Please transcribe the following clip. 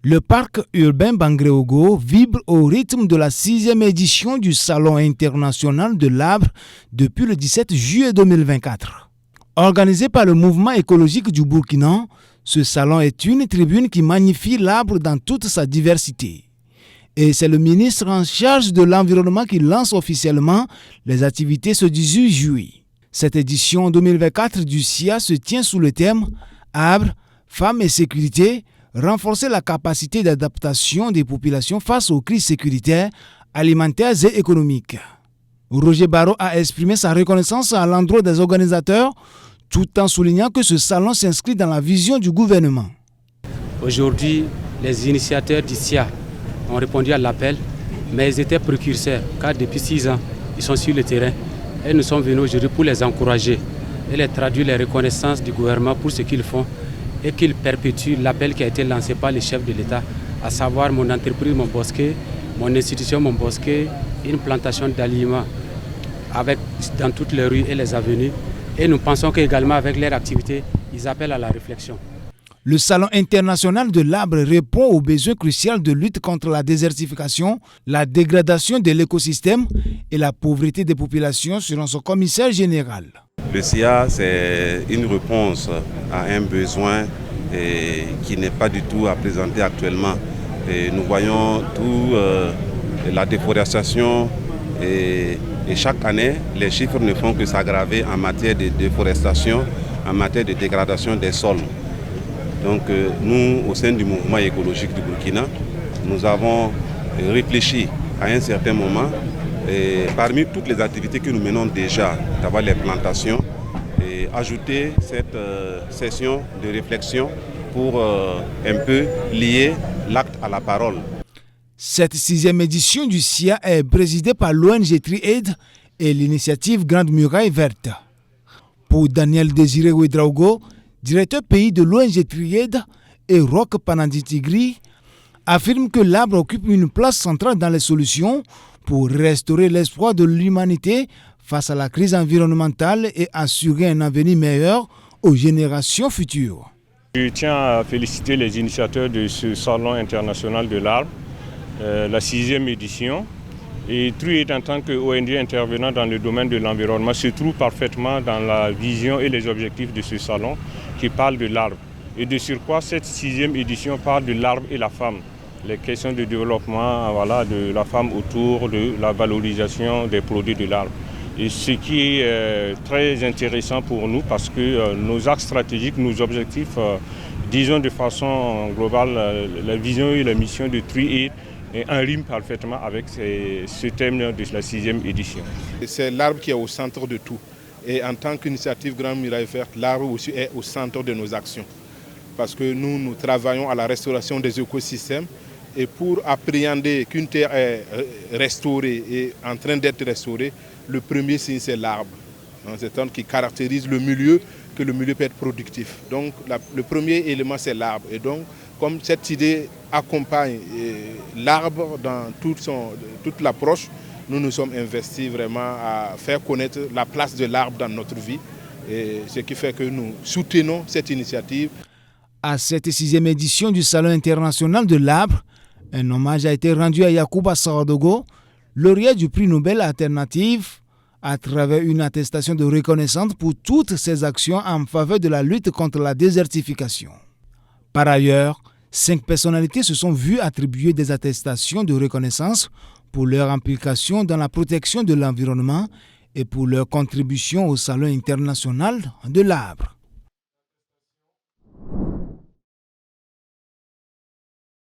Le parc urbain Bangréogo vibre au rythme de la 6e édition du Salon international de l'arbre depuis le 17 juillet 2024. Organisé par le mouvement écologique du Burkina, ce salon est une tribune qui magnifie l'arbre dans toute sa diversité. Et c'est le ministre en charge de l'environnement qui lance officiellement les activités ce 18 juillet. Cette édition 2024 du SIA se tient sous le thème « Arbres, femmes et sécurité », renforcer la capacité d'adaptation des populations face aux crises sécuritaires, alimentaires et économiques. Roger Barreau a exprimé sa reconnaissance à l'endroit des organisateurs, tout en soulignant que ce salon s'inscrit dans la vision du gouvernement. Aujourd'hui, les initiateurs du SIA ont répondu à l'appel, mais ils étaient précurseurs, car depuis 6 ans, ils sont sur le terrain. Et nous sommes venus aujourd'hui pour les encourager et les traduire les reconnaissances du gouvernement pour ce qu'ils font et qu'ils perpétuent l'appel qui a été lancé par les chefs de l'État, à savoir mon entreprise, mon bosquet, mon institution, mon bosquet, une plantation d'aliments dans toutes les rues et les avenues. Et nous pensons qu'également avec leur activité, ils appellent à la réflexion. Le Salon international de l'arbre répond aux besoins cruciaux de lutte contre la désertification, la dégradation de l'écosystème et la pauvreté des populations, selon son commissaire général. Le SIA, c'est une réponse à un besoin qui n'est pas du tout à présenter actuellement. Et nous voyons la déforestation et chaque année, les chiffres ne font que s'aggraver en matière de déforestation, en matière de dégradation des sols. Donc nous, au sein du mouvement écologique du Burkina, nous avons réfléchi à un certain moment, et parmi toutes les activités que nous menons déjà, d'avoir les plantations, et ajouter cette session de réflexion pour un peu lier l'acte à la parole. Cette 6e édition du SIA est présidée par l'ONG TriAid et l'initiative Grande Muraille Verte. Pour Daniel Désiré Ouedraogo, directeur pays de l'ONG TriAid, et Roch Pananditigri, affirme que l'arbre occupe une place centrale dans les solutions pour restaurer l'espoir de l'humanité face à la crise environnementale et assurer un avenir meilleur aux générations futures. Je tiens à féliciter les initiateurs de ce Salon international de l'arbre, la 6e édition. Et TriAid, en tant qu'ONG intervenant dans le domaine de l'environnement, se trouve parfaitement dans la vision et les objectifs de ce salon qui parle de l'arbre. Et de surcroît, cette 6e édition parle de l'arbre et la femme. Les questions de développement de la femme autour de la valorisation des produits de l'arbre. Et ce qui est très intéressant pour nous parce que nos axes stratégiques, nos objectifs, disons de façon globale, la vision et la mission de TriAid en rime parfaitement avec ce thème de la 6e édition. C'est l'arbre qui est au centre de tout. Et en tant qu'initiative Grande Muraille Verte, l'arbre aussi est au centre de nos actions. Parce que nous travaillons à la restauration des écosystèmes. Et pour appréhender qu'une terre est restaurée et en train d'être restaurée, le premier signe c'est l'arbre. C'est un qui caractérise le milieu, que le milieu peut être productif. Donc le premier élément c'est l'arbre. Et donc comme cette idée accompagne l'arbre dans toute l'approche, nous nous sommes investis vraiment à faire connaître la place de l'arbre dans notre vie. Et ce qui fait que nous soutenons cette initiative. À cette 6e édition du Salon international de l'arbre, un hommage a été rendu à Yacouba Saradogo, lauréat du prix Nobel Alternative, à travers une attestation de reconnaissance pour toutes ses actions en faveur de la lutte contre la désertification. Par ailleurs, 5 personnalités se sont vues attribuer des attestations de reconnaissance pour leur implication dans la protection de l'environnement et pour leur contribution au Salon international de l'arbre.